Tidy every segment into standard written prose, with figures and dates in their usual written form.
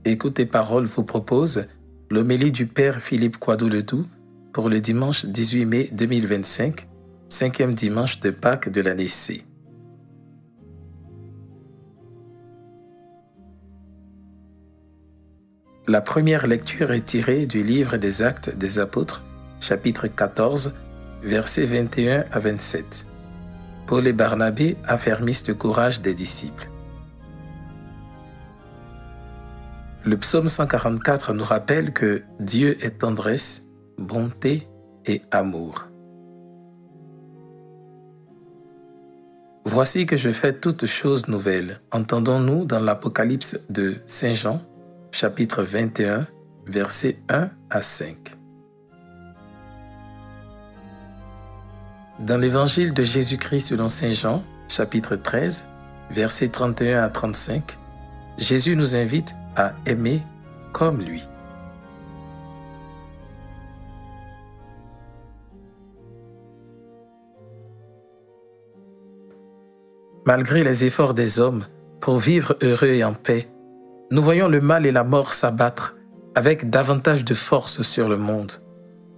Écoute et Paroles vous propose l'homélie du Père Philippe Kouadou-Ledoux pour le dimanche 18 mai 2025, 5e dimanche de Pâques de l'année C. La première lecture est tirée du livre des Actes des Apôtres, chapitre 14, versets 21 à 27. Paul et Barnabé affermissent le courage des disciples. Le psaume 144 nous rappelle que Dieu est tendresse, bonté et amour. Voici que je fais toutes choses nouvelles, entendons-nous dans l'Apocalypse de Saint Jean, chapitre 21, versets 1 à 5. Dans l'évangile de Jésus-Christ selon Saint Jean, chapitre 13, versets 31 à 35, Jésus nous invite à aimer comme lui. Malgré les efforts des hommes pour vivre heureux et en paix, nous voyons le mal et la mort s'abattre avec davantage de force sur le monde.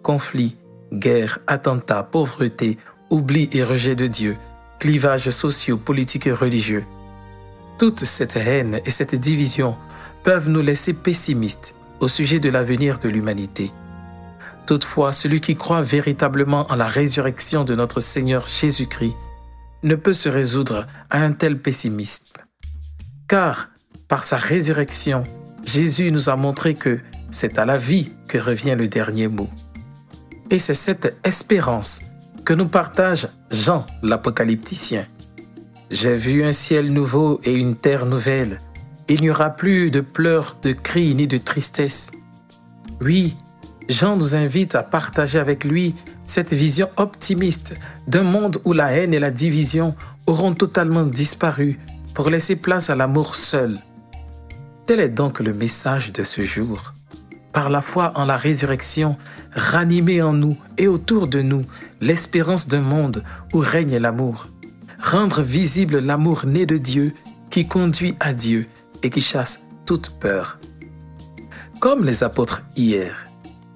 Conflits, guerres, attentats, pauvreté, oubli et rejet de Dieu, clivages sociaux, politiques et religieux. Toute cette haine et cette division peuvent nous laisser pessimistes au sujet de l'avenir de l'humanité. Toutefois, celui qui croit véritablement en la résurrection de notre Seigneur Jésus-Christ ne peut se résoudre à un tel pessimisme. Car, par sa résurrection, Jésus nous a montré que c'est à la vie que revient le dernier mot. Et c'est cette espérance que nous partage Jean l'Apocalypticien. J'ai vu un ciel nouveau et une terre nouvelle. Il n'y aura plus de pleurs, de cris ni de tristesse. Oui, Jean nous invite à partager avec lui cette vision optimiste d'un monde où la haine et la division auront totalement disparu pour laisser place à l'amour seul. Tel est donc le message de ce jour. Par la foi en la résurrection, ranimer en nous et autour de nous l'espérance d'un monde où règne l'amour. Rendre visible l'amour né de Dieu qui conduit à Dieu et qui chasse toute peur. Comme les apôtres hier,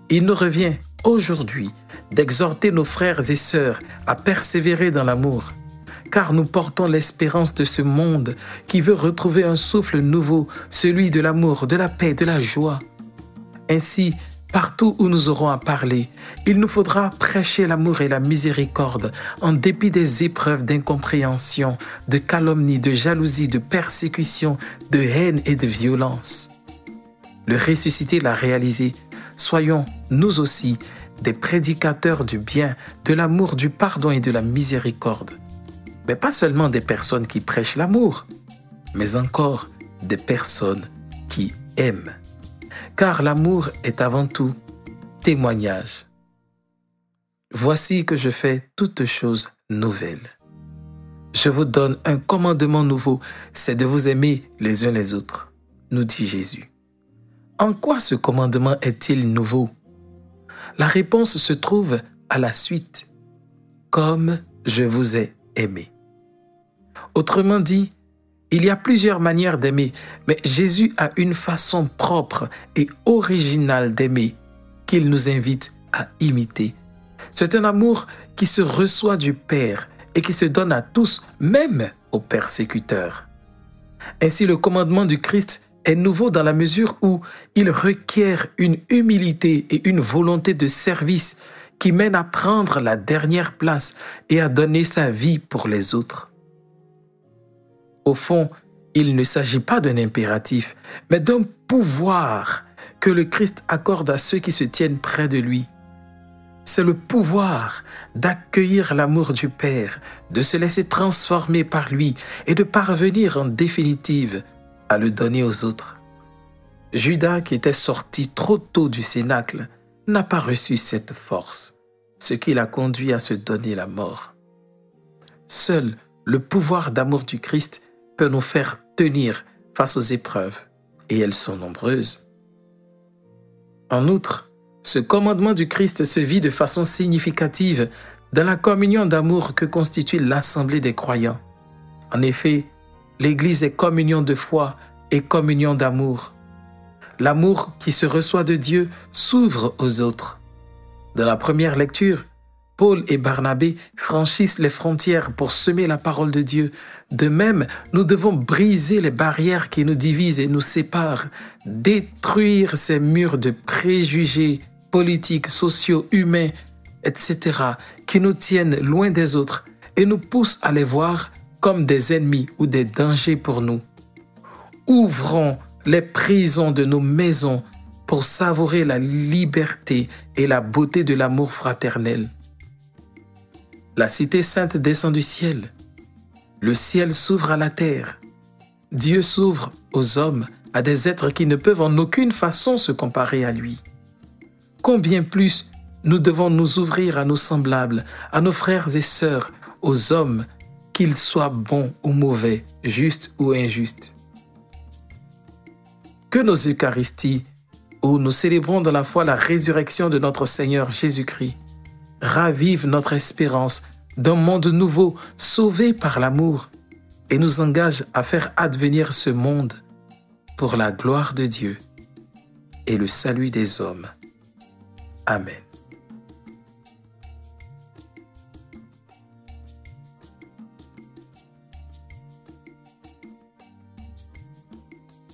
il nous revient aujourd'hui d'exhorter nos frères et sœurs à persévérer dans l'amour, car nous portons l'espérance de ce monde qui veut retrouver un souffle nouveau, celui de l'amour, de la paix, de la joie. Ainsi, partout où nous aurons à parler, il nous faudra prêcher l'amour et la miséricorde en dépit des épreuves d'incompréhension, de calomnie, de jalousie, de persécution, de haine et de violence. Le ressuscité l'a réalisé. Soyons, nous aussi, des prédicateurs du bien, de l'amour, du pardon et de la miséricorde. Mais pas seulement des personnes qui prêchent l'amour, mais encore des personnes qui aiment. Car l'amour est avant tout témoignage. Voici que je fais toutes choses nouvelles. Je vous donne un commandement nouveau, c'est de vous aimer les uns les autres, nous dit Jésus. En quoi ce commandement est-il nouveau? La réponse se trouve à la suite. Comme je vous ai aimé. Autrement dit, il y a plusieurs manières d'aimer, mais Jésus a une façon propre et originale d'aimer qu'il nous invite à imiter. C'est un amour qui se reçoit du Père et qui se donne à tous, même aux persécuteurs. Ainsi, le commandement du Christ est nouveau dans la mesure où il requiert une humilité et une volonté de service qui mène à prendre la dernière place et à donner sa vie pour les autres. Au fond, il ne s'agit pas d'un impératif, mais d'un pouvoir que le Christ accorde à ceux qui se tiennent près de lui. C'est le pouvoir d'accueillir l'amour du Père, de se laisser transformer par lui et de parvenir en définitive à le donner aux autres. Judas, qui était sorti trop tôt du cénacle, n'a pas reçu cette force, ce qui l'a conduit à se donner la mort. Seul le pouvoir d'amour du Christ peut nous faire tenir face aux épreuves, et elles sont nombreuses. En outre, ce commandement du Christ se vit de façon significative dans la communion d'amour que constitue l'assemblée des croyants. En effet, l'Église est communion de foi et communion d'amour. L'amour qui se reçoit de Dieu s'ouvre aux autres. Dans la première lecture, Paul et Barnabé franchissent les frontières pour semer la parole de Dieu. De même, nous devons briser les barrières qui nous divisent et nous séparent, détruire ces murs de préjugés politiques, sociaux, humains, etc., qui nous tiennent loin des autres et nous poussent à les voir comme des ennemis ou des dangers pour nous. Ouvrons les prisons de nos maisons pour savourer la liberté et la beauté de l'amour fraternel. La cité sainte descend du ciel. Le ciel s'ouvre à la terre. Dieu s'ouvre aux hommes, à des êtres qui ne peuvent en aucune façon se comparer à lui. Combien plus nous devons nous ouvrir à nos semblables, à nos frères et sœurs, aux hommes, qu'ils soient bons ou mauvais, justes ou injustes. Que nos Eucharisties, où nous célébrons dans la foi la résurrection de notre Seigneur Jésus-Christ, ravivent notre espérance d'un monde nouveau, sauvé par l'amour, et nous engagent à faire advenir ce monde pour la gloire de Dieu et le salut des hommes. Amen.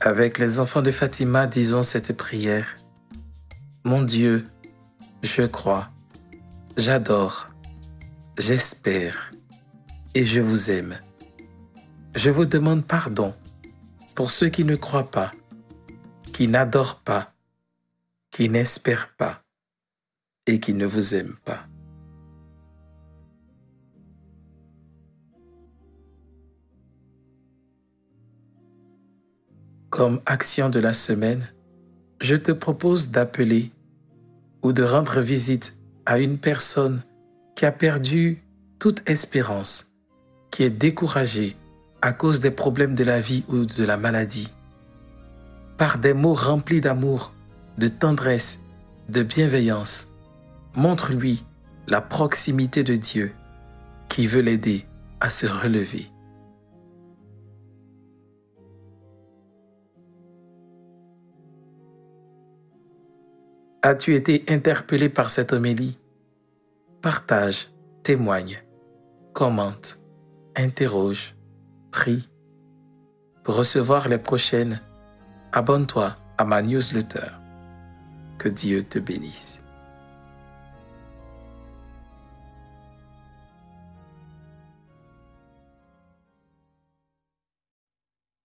Avec les enfants de Fatima, disons cette prière. Mon Dieu, je crois, j'adore, j'espère et je vous aime. Je vous demande pardon pour ceux qui ne croient pas, qui n'adorent pas, qui n'espèrent pas et qui ne vous aiment pas. Comme action de la semaine, je te propose d'appeler ou de rendre visite à une personne qui a perdu toute espérance, qui est découragée à cause des problèmes de la vie ou de la maladie. Par des mots remplis d'amour, de tendresse, de bienveillance, montre-lui la proximité de Dieu qui veut l'aider à se relever. As-tu été interpellé par cette homélie? Partage, témoigne, commente, interroge, prie. Pour recevoir les prochaines, abonne-toi à ma newsletter. Que Dieu te bénisse.